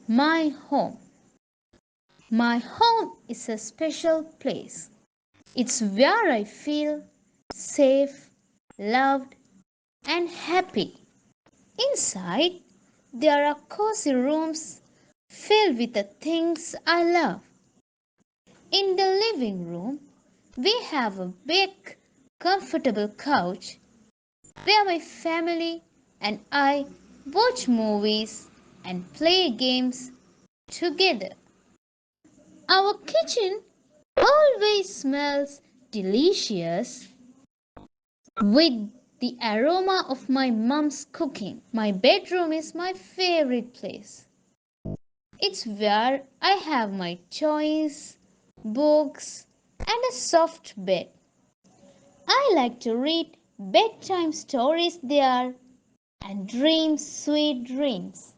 My home. My home is a special place. It's where I feel safe, loved, and happy. Inside, there are cozy rooms filled with the things I love. In the living room, we have a big, comfortable couch where my family and I watch movies and play games together. Our kitchen always smells delicious with the aroma of my mom's cooking. My bedroom is my favorite place. It's where I have my toys, books, and a soft bed. I like to read bedtime stories there and dream sweet dreams.